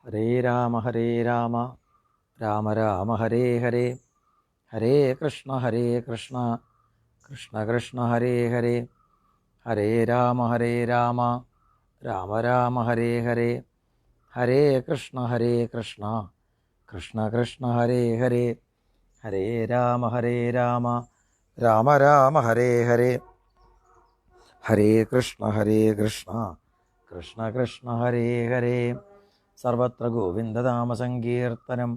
ഹരേ രാമ രാമ രാമ ഹരേ ഹരേ, ഹരേ കൃഷ്ണ കൃഷ്ണ കൃഷ്ണ ഹരേ ഹരേ, ഹരേ രാമ രാമ രാമ ഹരേ ഹരേ, ഹരേ കൃഷ്ണ കൃഷ്ണ കൃഷ്ണ ഹരേ ഹരേ, ഹരേ രാമ രാമ രാമ ഹരേ ഹരേ, ഹരേ കൃഷ്ണ കൃഷ്ണ കൃഷ്ണ ഹരേ ഹരേ. സർവത്ര ഗോവിന്ദനാമസങ്കീർത്തനം,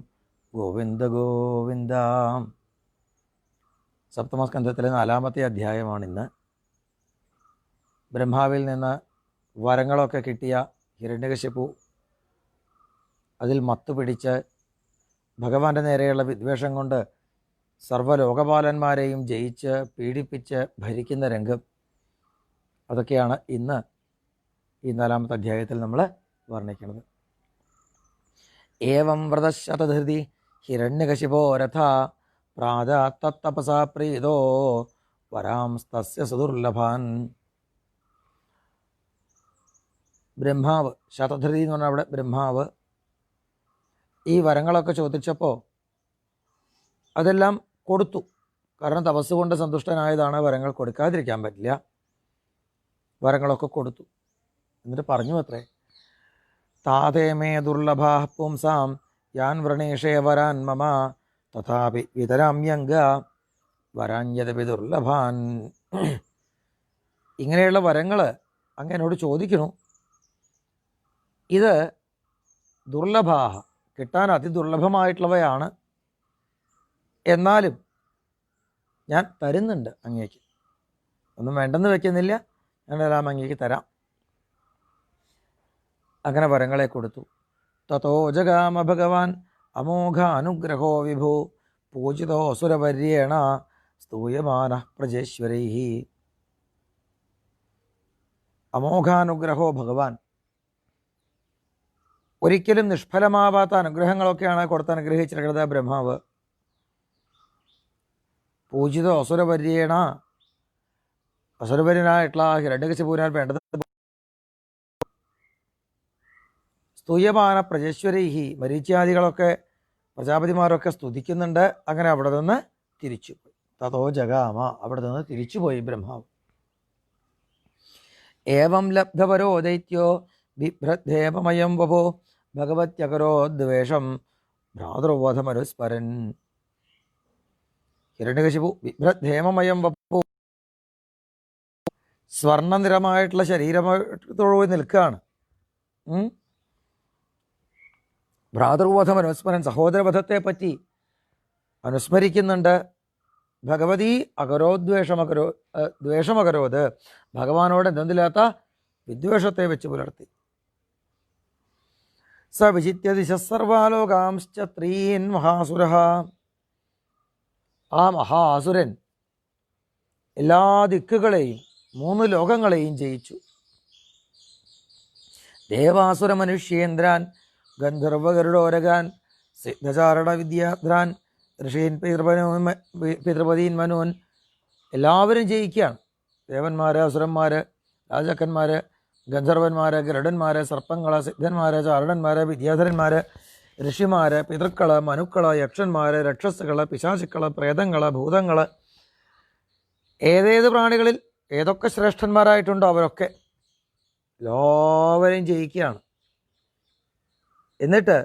ഗോവിന്ദ ഗോവിന്ദ. സപ്തമസ്കന്ധത്തിലെ 4-ാമത്തെ അധ്യായമാണിന്ന്. ബ്രഹ്മാവിൽ നിന്ന് വരങ്ങളൊക്കെ കിട്ടിയ ഹിരണ്യകശിപു അതിൽ മത്തുപിടിച്ച് ഭഗവാന്റെ നേരെയുള്ള വിദ്വേഷം കൊണ്ട് സർവ്വലോകപാലന്മാരെയും ജയിച്ച് പീഡിപ്പിച്ച് ഭരിക്കുന്ന രംഗം, അതൊക്കെയാണ് ഇന്ന് ഈ 4-ാമത്തെ അധ്യായത്തിൽ നമ്മൾ വർണ്ണിക്കുന്നത്. ഏവം വ്രതശതധൃതി ഹിരണ്യകശിപോ രഥ പ്രാജാത്തപസാ പ്രീതോ വരാംസ്തസ്യ സുദുർലഭാൻ. ബ്രഹ്മാവ്, ശതധൃതി എന്ന് പറഞ്ഞാൽ അവിടെ ബ്രഹ്മാവ് ഈ വരങ്ങളൊക്കെ ചോദിച്ചപ്പോൾ അതെല്ലാം കൊടുത്തു. കാരണം തപസ്സുകൊണ്ട് സന്തുഷ്ടനായതാണ്, വരങ്ങൾ കൊടുക്കാതിരിക്കാൻ പറ്റില്ല. വരങ്ങളൊക്കെ കൊടുത്തു. എന്നിട്ട് പറഞ്ഞു അത്രേ, താതേമേ ദുർലഭാ പുംസാം യാൻ വ്രണേഷേ വരാൻ മമ തഥാപി വിതരാമ്യംഗ വരാഞ്ഞതപി ദുർലഭാൻ. ഇങ്ങനെയുള്ള വരങ്ങൾ അങ്ങനോട് ചോദിക്കണു. ഇത് ദുർലഭാഹ, കിട്ടാൻ അതിദുർലഭമായിട്ടുള്ളവയാണ്. എന്നാലും ഞാൻ തരുന്നുണ്ട് അങ്ങേക്ക്, ഒന്നും വേണ്ടെന്ന് വെക്കുന്നില്ല, ഞാനെല്ലാം അങ്ങേക്ക് തരാം. അങ്ങനെ വരങ്ങളെ കൊടുത്തു. തതോ ജഗാമ ഭഗവാൻ അമോഘ അനുഗ്രഹോ വിഭു പൂജിതോ സുരപര്യേണ സ്തൂയമാന പ്രജേശ്വരൈ. അമോഘാനുഗ്രഹോ ഭഗവാൻ, ഒരിക്കലും നിഷ്ഫലമാവാത്ത അനുഗ്രഹങ്ങളൊക്കെയാണ് കൊടുത്ത് അനുഗ്രഹിച്ചിരിക്കുന്നത് ബ്രഹ്മാവ്. പൂജിതോ അസുരപര്യേണ, അസുരപര്യനായിട്ടുള്ള ഹിരണ്യകശിപുവിനാൽ വേണ്ടത് സ്തുയമാന പ്രജേശ്വരൈഹി, മരീച്യാദികളൊക്കെ പ്രജാപതിമാരൊക്കെ സ്തുതിക്കുന്നുണ്ട്. അങ്ങനെ അവിടെ നിന്ന് തിരിച്ചുപോയി. തതോ ജഗാമ, അവിടെ നിന്ന് തിരിച്ചുപോയി ബ്രഹ്മാവ്. ഏവം ലബ്ധപരോ ദൈത്യോ ബിഭ്രദ്ധേമയം വപോ ഭഗവത്യകരോ ദ്വേഷം ഭ്രാതൃവധമനുസ്മരൻ. ഹിരണ്യകശിപു ബിഭ്രദ്ധേമയം വപോ, സ്വർണ്ണനിറമായിട്ടുള്ള ശരീരത്തോടുകൂടി നിൽക്കുകയാണ്. ഭ്രാതൃവധം അനുസ്മരൻ, സഹോദരവധത്തെ പറ്റി അനുസ്മരിക്കുന്നുണ്ട്. ഭഗവതി ദ്വേഷമകരോത്, ഭഗവാനോട് എന്തെന്നില്ലാത്ത വിദ്വേഷത്തെ വെച്ച് പുലർത്തി. സ വിചിത്യ ദിശ സർവാലോകാംശ്ചത്രീൻ മഹാസുര, ആ മഹാസുരൻ എല്ലാ ദിക്കുകളെയും 3 ലോകങ്ങളെയും ജയിച്ചു. ദേവാസുര മനുഷ്യേന്ദ്രാൻ ഗന്ധർവഗരുഡോരകാൻ സിദ്ധചാരണ വിദ്യാദ്രാൻ ഋഷീൻ പിതൃപതീൻ മനോൻ, എല്ലാവരും ജയിക്കുകയാണ്. ദേവന്മാർ, അസുരന്മാർ, രാജാക്കന്മാർ, ഗന്ധർവന്മാർ, ഗരുഡന്മാർ, സർപ്പങ്ങൾ, സിദ്ധന്മാർ, ചാരണന്മാർ, വിദ്യാധരന്മാർ, ഋഷിമാർ, പിതൃക്കൾ, മനുക്കൾ, യക്ഷന്മാർ, രക്ഷസുകൾ, പിശാചുക്കൾ, പ്രേതങ്ങൾ, ഭൂതങ്ങൾ, ഏതേത് പ്രാണികളിൽ ഏതൊക്കെ ശ്രേഷ്ഠന്മാരായിട്ടുണ്ടോ അവരൊക്കെ എല്ലാവരെയും ജയിക്കുകയാണ്. എന്നിട്ട്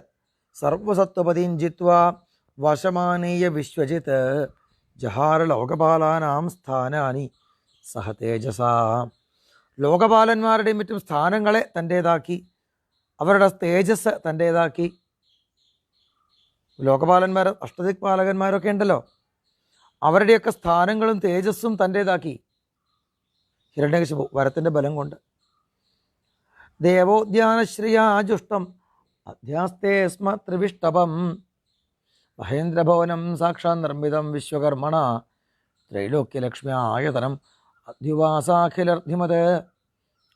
സർവസത്വപതിം ജിത്വാ വശമാനീയ വിശ്വജിത്ത് ജഹാര ലോകപാലാനാം സ്ഥാനാനി സഹ തേജസ. ലോകപാലന്മാരുടെയും മറ്റും സ്ഥാനങ്ങളെ തൻ്റേതാക്കി, അവരുടെ തേജസ് തൻ്റേതാക്കി. ലോകപാലന്മാർ, അഷ്ടദിക്പാലകന്മാരൊക്കെ ഉണ്ടല്ലോ, അവരുടെയൊക്കെ സ്ഥാനങ്ങളും തേജസ്സും തൻ്റേതാക്കി ഹിരണ്യകശിപു വരത്തിൻ്റെ ബലം കൊണ്ട്. ദേവോദ്യാനശ്രിയാജുഷ്ടം അധ്യാസ്തേ സ്മ ത്രിവിഷ്ടപം മഹേന്ദ്രഭവനം സാക്ഷാത് നിർമ്മിതം വിശ്വകർമ്മണ ത്രൈലോക്യലക്ഷ്മ്യായതനം അധ്യുവാസാഖിലർദ്ധിമത്.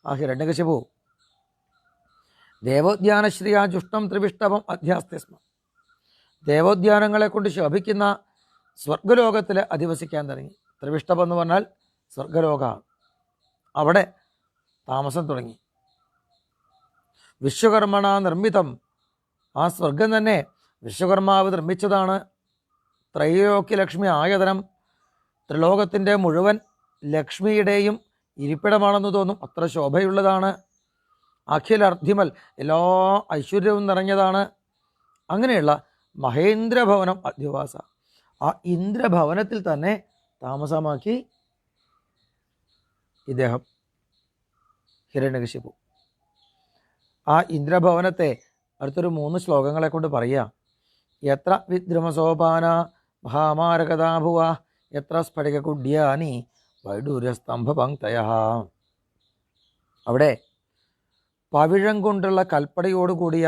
ആ ഹിരണ്യകശിപു ദേവോദ്യാനശ്രിയാജുഷ്ടം ത്രിവിഷ്ടപം അധ്യാസ്തേ സ്മ, ദേവോദ്യാനങ്ങളെ കൊണ്ട് ശോഭിക്കുന്ന സ്വർഗലോകത്തിൽ അധിവസിക്കാൻ തുടങ്ങി. ത്രിവിഷ്ടപം എന്ന് പറഞ്ഞാൽ സ്വർഗലോകമാണ്. അവിടെ താമസം തുടങ്ങി. വിശ്വകർമ്മണ നിർമ്മിതം, ആ സ്വർഗം തന്നെ വിശ്വകർമാവ് നിർമ്മിച്ചതാണ്. ത്രൈലോക്യലക്ഷ്മി ആയതനം, ത്രിലോകത്തിൻ്റെ മുഴുവൻ ലക്ഷ്മിയുടെയും ഇരിപ്പിടമാണെന്ന് തോന്നും, അത്ര ശോഭയുള്ളതാണ്. അഖിലർദ്ധിമൽ, എല്ലാ ഐശ്വര്യവും നിറഞ്ഞതാണ്. അങ്ങനെയുള്ള മഹേന്ദ്രഭവനം അധ്യവാസ, ആ ഇന്ദ്രഭവനത്തിൽ തന്നെ താമസമാക്കി ഇദ്ദേഹം ഹിരണ്യകശിപു. ആ ഇന്ദ്രഭവനത്തെ അടുത്തൊരു 3 ശ്ലോകങ്ങളെ കൊണ്ട് പറയുക. എത്ര വിദ്രുമസോപാന മഹാമാരകതാഭുവ എത്ര സ്ഫടികകുഡ്യാനി വൈഡൂര്യസ്തംഭപങ്ക്തയ. അവിടെ പവിഴം കൊണ്ടുള്ള കൽപ്പടയോടുകൂടിയ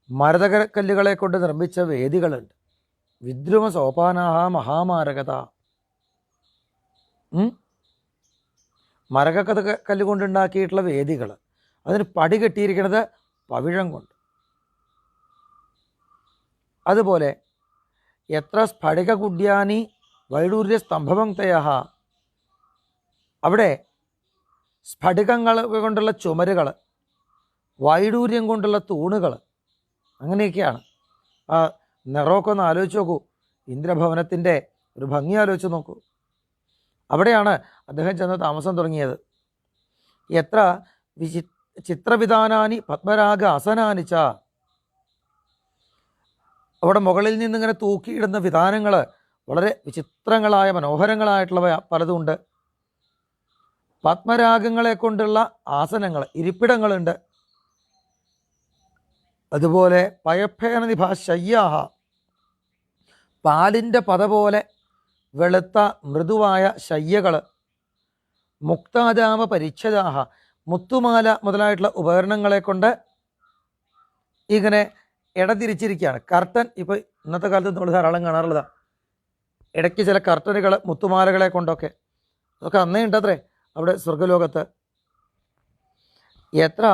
മരതകല്ലുകളെ കൊണ്ട് നിർമ്മിച്ച വേദികളുണ്ട്. വിദ്രുമ സോപാനാഹ മഹാമാരകത, മരകല്ല് കൊണ്ടുണ്ടാക്കിയിട്ടുള്ള വേദികൾ, അതിന് പടി കെട്ടിയിരിക്കുന്നത് പവിഴം കൊണ്ട്. അതുപോലെ എത്ര സ്ഫടികകുഡ്യാനി വൈഡൂര്യ സ്തംഭപങ്ക്തയ, അവിടെ സ്ഫടികങ്ങൾ കൊണ്ടുള്ള ചുമരുകൾ, വൈഡൂര്യം കൊണ്ടുള്ള തൂണുകൾ, അങ്ങനെയൊക്കെയാണ്. ആ നിറമൊക്കെ ഒന്ന് ആലോചിച്ച് നോക്കൂ, ഇന്ദ്രഭവനത്തിൻ്റെ ഒരു ഭംഗി ആലോചിച്ച് നോക്കൂ. അവിടെയാണ് അദ്ദേഹം ചെന്ന് താമസം തുടങ്ങിയത്. എത്ര ചിത്രവിധാനാനി പത്മരാഗ ആസനാനിച്ച, അവിടെ മുകളിൽ നിന്നിങ്ങനെ തൂക്കിയിടുന്ന വിധാനങ്ങൾ വളരെ വിചിത്രങ്ങളായ മനോഹരങ്ങളായിട്ടുള്ളവ പലതുമുണ്ട്. പത്മരാഗങ്ങളെ കൊണ്ടുള്ള ആസനങ്ങൾ, ഇരിപ്പിടങ്ങളുണ്ട്. അതുപോലെ പയഫേന നിഭാശയ്യാഹ, പാലിൻ്റെ പത പോലെ വെളുത്ത മൃദുവായ ശയ്യകൾ. മുക്താജാമ പരിച്ഛദാഹ, മുത്തുമാല മുതലായിട്ടുള്ള ഉപകരണങ്ങളെ കൊണ്ട് ഇങ്ങനെ ഇടതിരിച്ചിരിക്കുകയാണ്. കർട്ടൻ ഇപ്പോൾ ഇന്നത്തെ കാലത്ത് നമ്മൾ ധാരാളം കാണാറുള്ളതാണ്. ഇടയ്ക്ക് ചില കർട്ടനുകൾ മുത്തുമാലകളെ കൊണ്ടൊക്കെ, അതൊക്കെ അന്നേ ഉണ്ടത്രേ അവിടെ സ്വർഗലോകത്ത്. എത്ര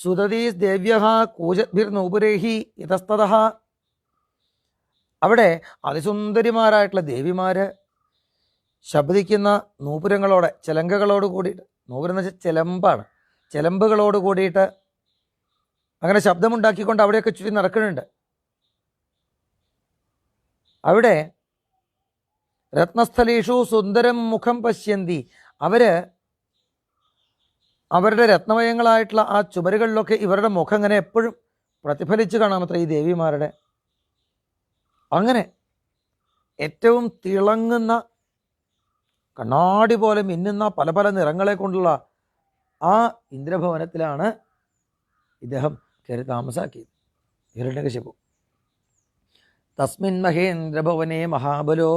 സുതതീസ് ദേവ്യ കൂജഭിർനൂപുരേഹി ഇതസ്തത, അവിടെ അതിസുന്ദരിമാരായിട്ടുള്ള ദേവിമാർ ശബ്ദിക്കുന്ന നൂപുരങ്ങളോടെ, ചിലങ്കകളോട് കൂടിയിട്ട്, നൂപുരം എന്ന് വെച്ചാൽ ചിലമ്പാണ്, ചിലമ്പുകളോട് കൂടിയിട്ട് അങ്ങനെ ശബ്ദമുണ്ടാക്കിക്കൊണ്ട് അവിടെയൊക്കെ ചുറ്റി നടക്കുന്നുണ്ട്. അവിടെ രത്നസ്ഥലീഷു സുന്ദരം മുഖം പശ്യന്തി, അവരുടെ രത്നമയങ്ങളായിട്ടുള്ള ആ ചുമരുകളിലൊക്കെ ഇവരുടെ മുഖം ഇങ്ങനെ എപ്പോഴും പ്രതിഫലിച്ച് കാണാമത്ര ഈ ദേവിമാരുടെ. അങ്ങനെ ഏറ്റവും തിളങ്ങുന്ന, കണ്ണാടി പോലെ മിന്നുന്ന പല പല നിറങ്ങളെ കൊണ്ടുള്ള ആ ഇന്ദ്രഭവനത്തിലാണ് ഇദ്ദേഹം കയറി താമസാക്കിയത്, ഹിരണ്യകശിപു. തസ്മിൻ മഹേന്ദ്രഭവനെ മഹാബലോ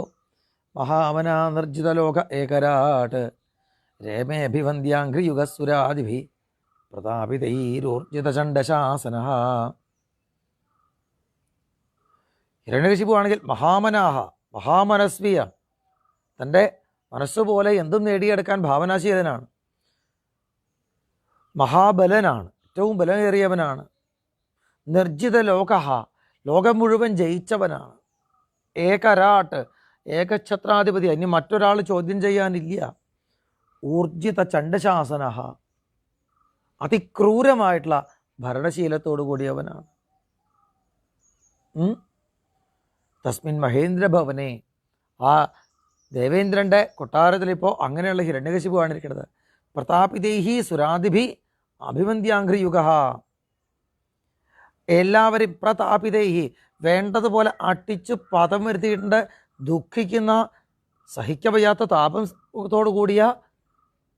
മഹാവനാ നിർജിതലോക ഏകരാട്ട് രേമേഭിവന്ദ്യാഘ്രിയുഗസുരാദിഭി പ്രതാപിതൈരൂർജിതചണ്ഡശാസന. ഹിരണ്യകശിപു ആണെങ്കിൽ മഹാമനാഹ, മഹാമനസ്വിയ, തൻ്റെ മനസ്സുപോലെ എന്തും നേടിയെടുക്കാൻ ഭാവനാശീലനാണ്. മഹാബലനാണ്, ഏറ്റവും ബലമേറിയവനാണ്. നിർജിത ലോകഹ, ലോകം മുഴുവൻ ജയിച്ചവനാണ്. ഏകരാട്ട്, ഏകഛത്രാധിപതി, ഇനി മറ്റൊരാൾ ചോദ്യം ചെയ്യാനില്ല. ഊർജിത ചണ്ഡശാസന, അതിക്രൂരമായിട്ടുള്ള ഭരണശീലത്തോടു കൂടിയവനാണ്. തസ്മിൻ മഹേന്ദ്രഭവനെ, ആ ദേവേന്ദ്രൻ്റെ കൊട്ടാരത്തിലിപ്പോൾ അങ്ങനെയുള്ള ഹിരണ്യകശിപുവാണ് ഇരിക്കുന്നത്. പ്രതാപിതൈഹി സുരാദിഭി അഭിവന്ദ്യാഘ്രിയുഗ, എല്ലാവരും പ്രതാപിതൈഹി, വേണ്ടതുപോലെ അട്ടിച്ച് പദം വരുത്തിയിട്ടുണ്ട്, ദുഃഖിക്കുന്ന, സഹിക്കവയ്യാത്ത താപത്തോടു കൂടിയ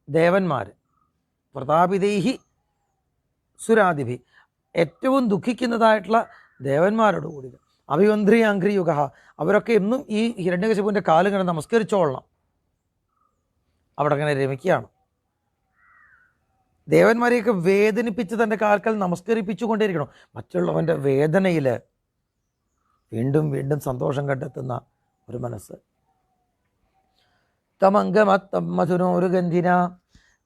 ദേവന്മാർ. പ്രതാപിതൈഹി സുരാദിഭി, ഏറ്റവും ദുഃഖിക്കുന്നതായിട്ടുള്ള ദേവന്മാരോട് കൂടി. അഭിവന്ദ്രിയാഘ്രിയുഗ, അവരൊക്കെ എന്നും ഈ ഹിരണ്യകശിപുവിൻ്റെ കാലിങ്ങനെ നമസ്കരിച്ചോളണം. അവിടെ അങ്ങനെ രമിക്കുകയാണ്. ദേവന്മാരെയൊക്കെ വേദനിപ്പിച്ച് തൻ്റെ കാൽക്കൽ നമസ്കരിപ്പിച്ചു കൊണ്ടിരിക്കണം. മറ്റുള്ളവൻ്റെ വേദനയിൽ വീണ്ടും വീണ്ടും സന്തോഷം കണ്ടെത്തുന്ന ഒരു മനസ്സ്. തമംഗമത്തം മധുനോരുഗന്ധിന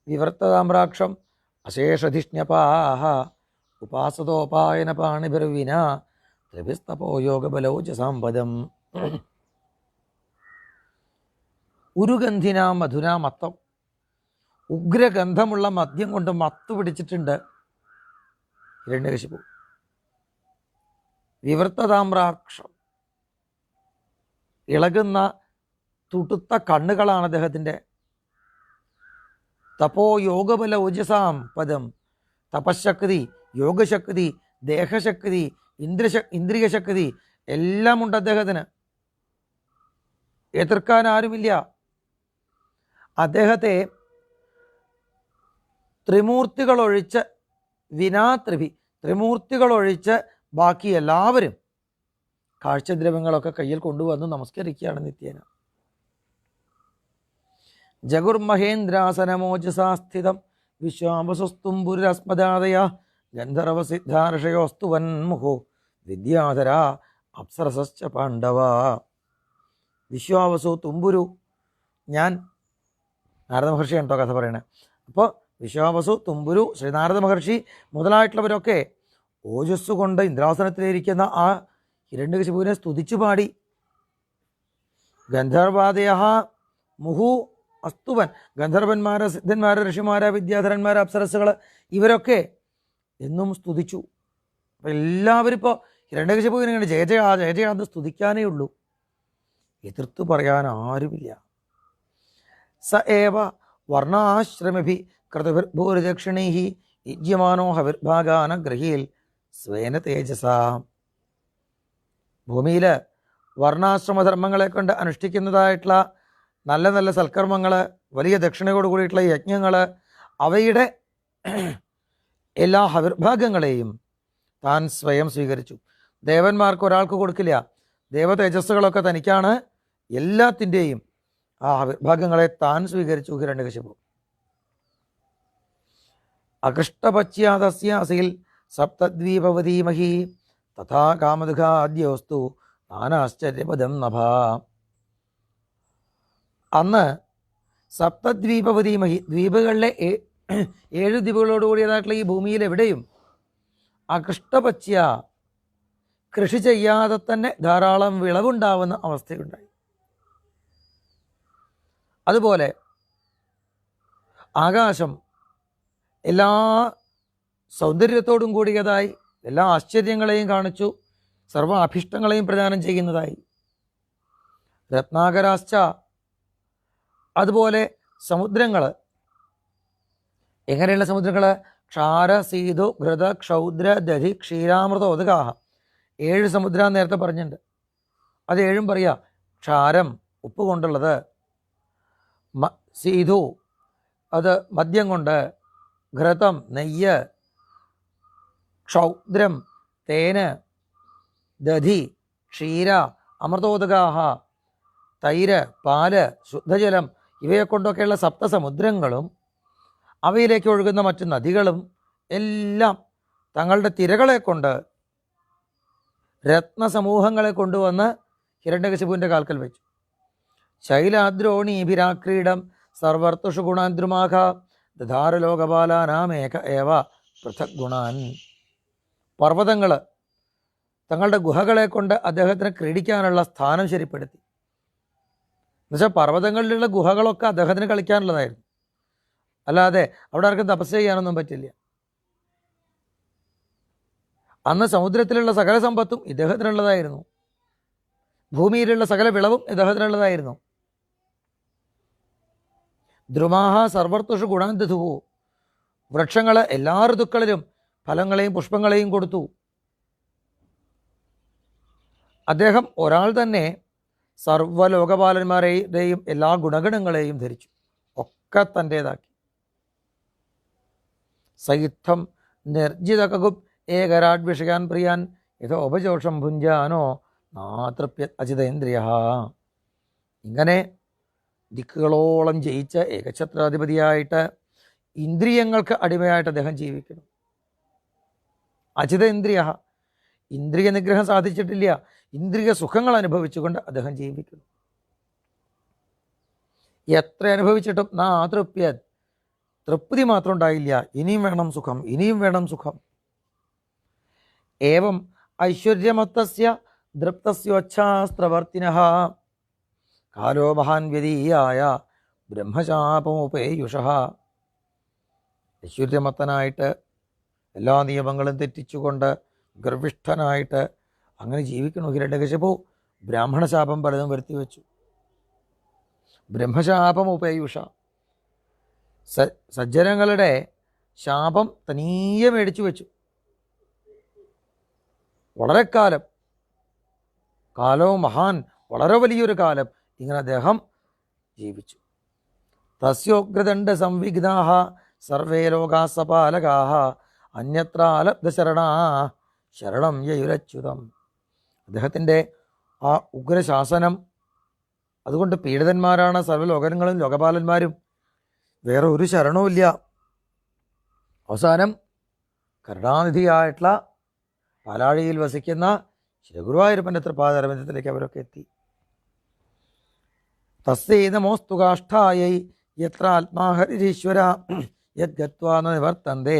വിവർത്തതാമ്രാക്ഷം അശേഷധിഷ്ണ്യപാഹ ഉപാസതോപായന പാണിഭിർവിന ത്രിഭിസ്തപോ യോഗബലൗചസാമ്പദം. ഉരുഗന്ധിന മധുന മത്തം, ഉഗ്രഗന്ധമുള്ള മദ്യം കൊണ്ട് മത്തു പിടിച്ചിട്ടുണ്ട് ഹിരണ്യകശിപു. വിവൃത്തതാമ്രാക്ഷം, ഇളകുന്ന തുടുത്ത കണ്ണുകളാണ് അദ്ദേഹത്തിൻ്റെ. തപോ യോഗബല ഓജസാം പദം, തപശക്തി, യോഗശക്തി, ദേഹശക്തി, ഇന്ദ്രിയശക്തി എല്ലാം ഉണ്ട് അദ്ദേഹത്തിന്. എതിർക്കാൻ ആരുമില്ല. അദ്ദേഹത്തെ ത്രിമൂർത്തികളൊഴിച്ച് ത്രിമൂർത്തികളൊഴിച്ച് ബാക്കി എല്ലാവരും കാഴ്ചദ്രവ്യങ്ങളൊക്കെ കയ്യിൽ കൊണ്ടുവന്ന് നമസ്കരിക്കുകയാണ് നിത്യേന. ജഗുർമഹേന്ദ്രാസനമോജസാസ്ഥിതം വിശ്വാംബസുസ്തുംബുരസ്മദാദയ ഗന്ധർവസിദ്ധാർഷയോസ്തുവൻ മുഹോ വിദ്യാധര അപ്സരസശ്ച പാണ്ഡവ. വിശ്വാവസു തുമ്പുരു, ഞാൻ നാരദ മഹർഷിയാണ് കേട്ടോ കഥ പറയണേ. അപ്പോൾ വിശ്വാവസു, തുമ്പുരു, ശ്രീനാരദ മഹർഷി മുതലായിട്ടുള്ളവരൊക്കെ ഓജസ്സു കൊണ്ട് ഇന്ദ്രാസനത്തിലിരിക്കുന്ന ആ ഹിരണ്യകശിപുവിനെ സ്തുതിച്ചു പാടി. ഗന്ധർവാദയ മുഹു അസ്തുവൻ, ഗന്ധർവന്മാര്, സിദ്ധന്മാര്, ഋഷിമാര്, വിദ്യാധരന്മാര്, അപ്സരസ്സുകൾ ഇവരൊക്കെ എന്നും സ്തുതിച്ചു. അപ്പം എല്ലാവരും ഇപ്പോൾ ഹിരണ്യകശിപുവിനെ ഇങ്ങനെ ജയ ജയ ജയ ജയ എന്ന് സ്തുതിക്കാനേ ഉള്ളൂ, എതിർത്തു പറയാൻ ആരുമില്ല. സ ഏവ വർണ്ണാശ്രമഭി കൃതഭിർഭൂരിദക്ഷിണൈ യുജ്യമാനോ ഹവിർഭാഗാനഗ്രഹീൽ സ്വേന തേജസ. ഭൂമിയിൽ വർണ്ണാശ്രമധർമ്മങ്ങളെ കൊണ്ട് അനുഷ്ഠിക്കുന്നതായിട്ടുള്ള നല്ല നല്ല സൽക്കർമ്മങ്ങൾ, വലിയ ദക്ഷിണയോട് കൂടിയിട്ടുള്ള യജ്ഞങ്ങൾ, അവയുടെ എല്ലാ ഹവിർഭാഗങ്ങളെയും താൻ സ്വയം സ്വീകരിച്ചു. ദേവന്മാർക്ക് ഒരാൾക്ക് കൊടുക്കില്ല. ദേവതേജസ്സുകളൊക്കെ തനിക്കാണ്. എല്ലാത്തിൻ്റെയും ആ ഹവിർഭാഗങ്ങളെ താൻ സ്വീകരിച്ചു ഹിരണ്യകശിപു. അകൃഷ്ടപച്യാതസ്യ അസിൽ സപ്തദ്വീപവതീമഹി തഥാ കാമദുഃഖാദ്യോസ്തു നാനാശ്ചര്യപദം നഭ. അന്ന് സപ്തദ്വീപവതീമഹി, ദ്വീപുകളിലെ 7 ദ്വീപുകളോടുകൂടിയതായിട്ടുള്ള ഈ ഭൂമിയിൽ എവിടെയും അകൃഷ്ടപച്യ, കൃഷി ചെയ്യാതെ തന്നെ ധാരാളം വിളവുണ്ടാവുന്ന അവസ്ഥയുണ്ടായി. അതുപോലെ ആകാശം എല്ലാ സൗന്ദര്യത്തോടും കൂടിയതായി, എല്ലാ ആശ്ചര്യങ്ങളെയും കാണിച്ചു, സർവ അഭിഷ്ടങ്ങളെയും പ്രദാനം ചെയ്യുന്നതായി. രത്നാകരാശ്ച, അതുപോലെ സമുദ്രങ്ങൾ, എങ്ങനെയുള്ള സമുദ്രങ്ങൾ? ക്ഷാര, സീതു, ഘൃത, ക്ഷൗദ്ര, ദധി, ക്ഷീരാമൃത, ഉദകാഹ. 7 സമുദ്രം നേരത്തെ പറഞ്ഞിട്ടുണ്ട്. അത് 7ഉം പറയാ. ക്ഷാരം, ഉപ്പ് കൊണ്ടുള്ളത്. സീതു, അത് മദ്യം കൊണ്ട്. ഘൃതം, നെയ്യ്. ക്ഷൗദ്രം, തേന്. ദധി, ക്ഷീര, അമൃതോദകാഹ, തൈര്, പാല്, ശുദ്ധജലം, ഇവയെ കൊണ്ടൊക്കെയുള്ള സപ്തസമുദ്രങ്ങളും അവയിലേക്ക് ഒഴുകുന്ന മറ്റു നദികളും എല്ലാം തങ്ങളുടെ തിരകളെ കൊണ്ട്, രത്നസമൂഹങ്ങളെ കൊണ്ടുവന്ന് ഹിരണ്യകശിപുവിൻ്റെ കാൽക്കൽ വെച്ചു. ശൈലാദ്രോണീഭിരാക്രീഡം സർവർത്തുഷു ഗുണാദ്രുമാഖ ദധാരലോകപാലാനാമേക ഏവ പൃഥക് ഗുണാൻ. പർവ്വതങ്ങൾ തങ്ങളുടെ ഗുഹകളെ കൊണ്ട് അദ്ദേഹത്തിന് ക്രീഡിക്കാനുള്ള സ്ഥാനം ശരിപ്പെടുത്തി. എന്നുവെച്ചാൽ പർവ്വതങ്ങളിലുള്ള ഗുഹകളൊക്കെ അദ്ദേഹത്തിന് കളിക്കാനുള്ളതായിരുന്നു. അല്ലാതെ അവിടെ ആർക്കും തപസ് ചെയ്യാനൊന്നും പറ്റില്ല. അന്ന് സമുദ്രത്തിലുള്ള സകല സമ്പത്തും ഇദ്ദേഹത്തിനുള്ളതായിരുന്നു. ഭൂമിയിലുള്ള സകല വിളവും ഇദ്ദേഹത്തിനുള്ളതായിരുന്നു. ദ്രുമാഹ സർവർത്തുഷു ഗുണാൻ ദധുഹു. വൃക്ഷങ്ങൾ എല്ലാ ഋതുക്കളിലും ഫലങ്ങളെയും പുഷ്പങ്ങളെയും കൊടുത്തു. അദ്ദേഹം ഒരാൾ തന്നെ സർവ്വലോകപാലന്മാരുടെയും എല്ലാ ഗുണഗണങ്ങളെയും ധരിച്ചു, ഒക്കെ തൻ്റേതാക്കി. സയുദ്ധം നിർജിതകും ഏകരാട് വിഷയാൻ പ്രിയാൻ യഥോപജോഷം ഭുഞ്ചാനോ നാതൃപ്യ അജിതേന്ദ്രിയ. ഇങ്ങനെ ദിക്കുകളോളം ജയിച്ച ഏകഛത്രാധിപതിയായിട്ട് ഇന്ദ്രിയങ്ങൾക്ക് അടിമയായിട്ട് അദ്ദേഹം ജീവിക്കുന്നു. അജിതേന്ദ്രിയ, ഇന്ദ്രിയ നിഗ്രഹം സാധിച്ചിട്ടില്ല, ഇന്ദ്രിയ സുഖങ്ങൾ അനുഭവിച്ചുകൊണ്ട് അദ്ദേഹം ജീവിക്കുന്നു. എത്ര അനുഭവിച്ചിട്ടും നാതൃപ്യ, തൃപ്തി മാത്രം ഉണ്ടായില്ല. ഇനിയും വേണം സുഖം, ഇനിയും വേണം സുഖം. ഏവം ഐശ്വര്യമത്തസ്യ ദൃപ്തസ്യോച്ഛാസ്ത്രവർത്തിനഃ കാലോ മഹാൻ വ്യതീയായ ബ്രഹ്മശാപമുപേയുഷഃ. ഐശ്വര്യമത്തനായിട്ട് എല്ലാ നിയമങ്ങളും തെറ്റിച്ചുകൊണ്ട് ഗർവിഷ്ഠനായിട്ട് അങ്ങനെ ജീവിക്കണു. ഹിരണ്യകശിപു ബ്രാഹ്മണ ശാപം പലതും വരുത്തി വെച്ചു. ബ്രഹ്മശാപം ഉപയുഷ, സജ്ജനങ്ങളുടെ ശാപം തനിയെ മേടിച്ചു വെച്ചു. വളരെ കാലവും മഹാൻ, വളരെ വലിയൊരു കാലം ഇങ്ങനെ അദ്ദേഹം ജീവിച്ചു. തസ്യോഗ്രദണ്ഡ സംവിഘ്നാഹ സർവേ ലോകാസപാലകാഹ അന്യത്രാലബ്ധശരണാ ശരണം യയുരച്യുതം. അദ്ദേഹത്തിൻ്റെ ആ ഉഗ്രശാസനം, അതുകൊണ്ട് പീഡിതന്മാരാണ് സർവ്വലോകങ്ങളും ലോകപാലന്മാരും, വേറെ ഒരു ശരണവുമില്ല. അവസാനം കരുണാനിധിയായിട്ടുള്ള പാലാഴിയിൽ വസിക്കുന്ന ശ്രീ ഗുരുവായൂരപ്പൻ്റെ തൃപ്പാദരവിന്ദത്തിലേക്ക് അവരൊക്കെ എത്തി. തസ്യൈ നമോസ്തു കാഷ്ഠായൈ യത്ര ആത്മാഹരിരീശ്വര യദ്ഗത്വാ ന നിവർത്തന്തേ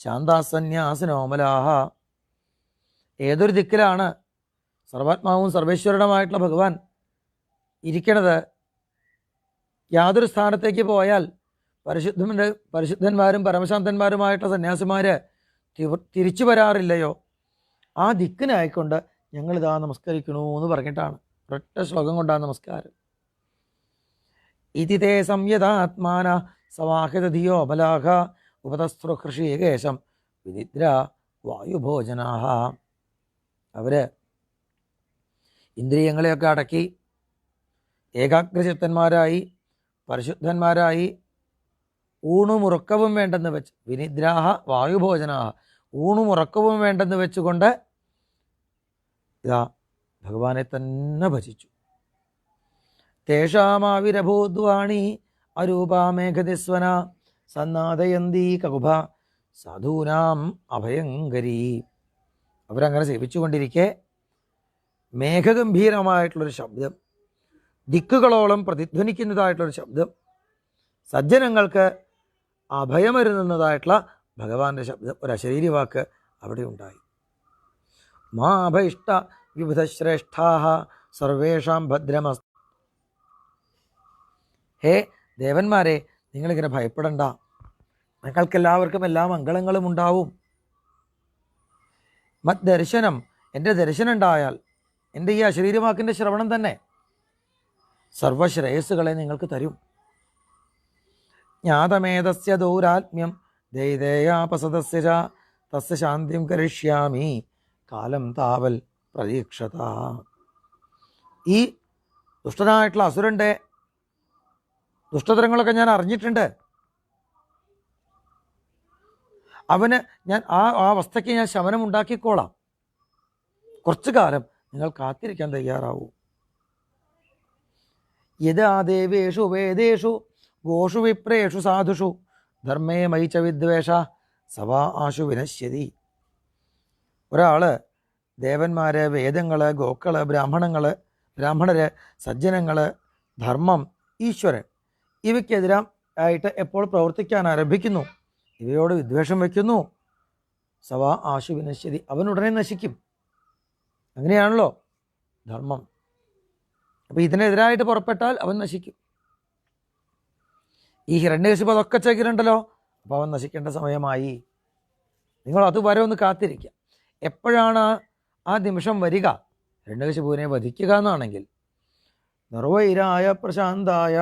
ശാന്താസന്യാസിനോമലാഹ. ഏതൊരു ദിക്കിലാണ് സർവാത്മാവും സർവേശ്വരനുമായിട്ടുള്ള ഭഗവാൻ ഇരിക്കണത്, യാതൊരു സ്ഥാനത്തേക്ക് പോയാൽ പരിശുദ്ധന്മാരും പരമശാന്തന്മാരുമായിട്ടുള്ള സന്യാസിമാർ തിരിച്ചു വരാറില്ലയോ, ആ ദിക്കിനായിക്കൊണ്ട് ഞങ്ങളിതാ നമസ്കരിക്കണു എന്ന് പറഞ്ഞിട്ടാണ്. ഒരൊറ്റ ശ്ലോകം കൊണ്ടാണ് നമസ്കാരം. ഇതി തേ സംയതാത്മാന സമാഹിതധിയോ ബലാഹ ഉപതസ്തൃഹൃഷീകേശം വിനിദ്ര വായുഭോജനാഹ. അവർ ഇന്ദ്രിയങ്ങളെയൊക്കെ അടക്കി ഏകാഗ്രചിത്തന്മാരായി പരിശുദ്ധന്മാരായി ഊണുമുറക്കവും വേണ്ടെന്ന് വെച്ച്, വിനിദ്രാഹ വായുഭോജനാഹ, ഊണുമുറക്കവും വേണ്ടെന്ന് വെച്ചുകൊണ്ട് ഇതാ ഭഗവാനെ തന്നെ ഭജിച്ചു. തേഷാമാവിരഭൂദ്വാണി അരൂപാമേഘതിസ്വന സന്നാദയന്തി കകുഭ സാധൂനാം അഭയങ്കരി. അവരങ്ങനെ സേവിച്ചുകൊണ്ടിരിക്കെ മേഘഗംഭീരമായിട്ടുള്ളൊരു ശബ്ദം, ദിക്കുകളോളം പ്രതിധ്വനിക്കുന്നതായിട്ടുള്ളൊരു ശബ്ദം, സജ്ജനങ്ങൾക്ക് അഭയമരുന്നതായിട്ടുള്ള ഭഗവാന്റെ ശബ്ദം, ഒരു അശരീരി വാക്ക് അവിടെ ഉണ്ടായി. മാ അഭയിഷ്ട വിബുധശ്രേഷ്ഠാഹ സർവേഷാം ഭദ്രമസ്. ഹേ ദേവന്മാരെ, നിങ്ങളിങ്ങനെ ഭയപ്പെടണ്ട, നിങ്ങൾക്കെല്ലാവർക്കും എല്ലാ മംഗളങ്ങളും ഉണ്ടാവും. മത് ദർശനം, എൻ്റെ ദർശനം ഉണ്ടായാൽ, എൻ്റെ ഈ അശരീരവാക്കിൻ്റെ ശ്രവണം തന്നെ സർവശ്രേയസ്സുകളെ നിങ്ങൾക്ക് തരും. ജ്ഞാതമേതസ്യ ദൗരാത്മ്യം ദൈതേയാപസദസ്യ ച തസ്യ ശാന്തിം കരിഷ്യാമി കാലം താവൽ പ്രതീക്ഷത. ഈ ദുഷ്ടനായിട്ടുള്ള അസുരൻ്റെ ദുഷ്ടതരങ്ങളൊക്കെ ഞാൻ അറിഞ്ഞിട്ടുണ്ട്. അവന് ഞാൻ ആ അവസ്ഥയ്ക്ക് ഞാൻ ശമനം ഉണ്ടാക്കിക്കോളാം. കുറച്ചു കാലം നിങ്ങൾ കാത്തിരിക്കാൻ തയ്യാറാവൂ. യഥാ ദേവേഷു വേദേഷു ഗോഷു വിപ്രേഷു സാധുഷു ധർമ്മേ മയി ച വിദ്വേഷ സവാ ആശു വിനശ്യതി. ഒരാൾ ദേവന്മാർ, വേദങ്ങൾ, ഗോക്കൾ, ബ്രാഹ്മണർ, സജ്ജനങ്ങൾ, ധർമ്മം, ഈശ്വരൻ, ഇവയ്ക്കെതിരായിട്ട് എപ്പോൾ പ്രവർത്തിക്കാൻ ആരംഭിക്കുന്നു, ഇവയോട് വിദ്വേഷം വയ്ക്കുന്നു, സവാ ആശു വിനശ്യതി, അവൻ ഉടനെ നശിക്കും. അങ്ങനെയാണല്ലോ ധർമ്മം. അപ്പോൾ ഇതിനെതിരായിട്ട് പുറപ്പെട്ടാൽ അവൻ നശിക്കും. ഈ ഹിരണ്യകശിപു അതൊക്കെ ചെയ്യുന്നുണ്ടല്ലോ, അപ്പോൾ അവൻ നശിക്കേണ്ട സമയമായി. നിങ്ങൾ അതുവരെ ഒന്ന് കാത്തിരിക്കുക. എപ്പോഴാണ് ആ നിമിഷം വരിക? ഹിരണ്യകശിപുവിനെ വധിക്കുക എന്നാണെങ്കിൽ, നിർവൈരായ പ്രശാന്തായ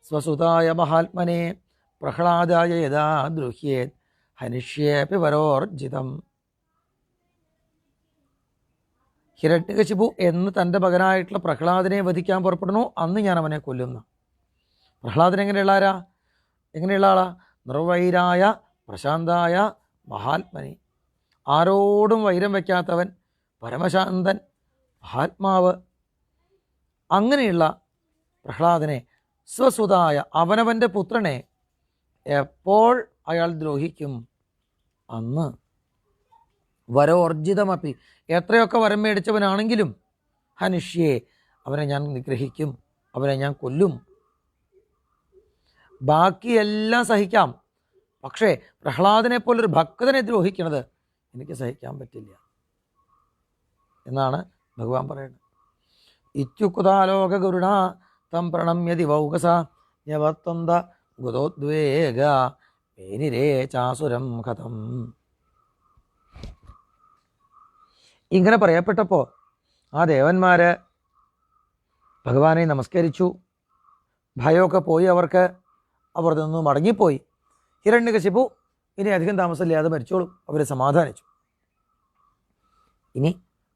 സ്വസുതായ മഹാത്മനെ പ്രഹ്ലാദായ യഥാ ദ്രുഹ്യേത് ഹനിഷ്യേപി വരോർജിതം. ഹിരണ്യകശിപു എന്ന് തൻ്റെ മകനായിട്ടുള്ള പ്രഹ്ലാദനെ വധിക്കാൻ പുറപ്പെടുന്നു, അന്ന് ഞാൻ അവനെ കൊല്ലുന്നു. പ്രഹ്ലാദൻ എങ്ങനെയുള്ള ആളാ? നിർവൈരായ പ്രശാന്തായ മഹാത്മനെ, ആരോടും വൈരം വയ്ക്കാത്തവൻ, പരമശാന്തൻ, മഹാത്മാവ്. അങ്ങനെയുള്ള പ്രഹ്ലാദനെ, സ്വസുതായ അവനവൻ്റെ പുത്രനെ എപ്പോൾ അയാൾ ദ്രോഹിക്കും? അന്ന്. വരോർജിതമപ്പി, എത്രയൊക്കെ വരം മേടിച്ചവനാണെങ്കിലും ഹനിഷ്യെ, അവനെ ഞാൻ നിഗ്രഹിക്കും, അവനെ ഞാൻ കൊല്ലും. ബാക്കിയെല്ലാം സഹിക്കാം, പക്ഷേ പ്രഹ്ലാദനെ പോലൊരു ഭക്തനെ ദ്രോഹിക്കുന്നത് എനിക്ക് സഹിക്കാൻ പറ്റില്ല എന്നാണ് ഭഗവാൻ പറയുന്നത്. ഇത്യുക്താലോക ഗുരുണ തം പ്രണമ്യതി വൗകസ ന്യവർത്തന്ത ഗുദോദ്വേഗ മേനിരേ ചാസുരം കഥം. ഇങ്ങനെ പറയപ്പെട്ടപ്പോൾ ആ ദേവന്മാർ ഭഗവാനെ നമസ്കരിച്ചു. ഭയമൊക്കെ പോയി അവർക്ക്. അവർ നിന്ന് മടങ്ങിപ്പോയി. ഹിരണ്യകശിപു ഇനി അധികം താമസമില്ലാതെ മരിച്ചോളും. അവർ സമാധാനിച്ചു. ഇനി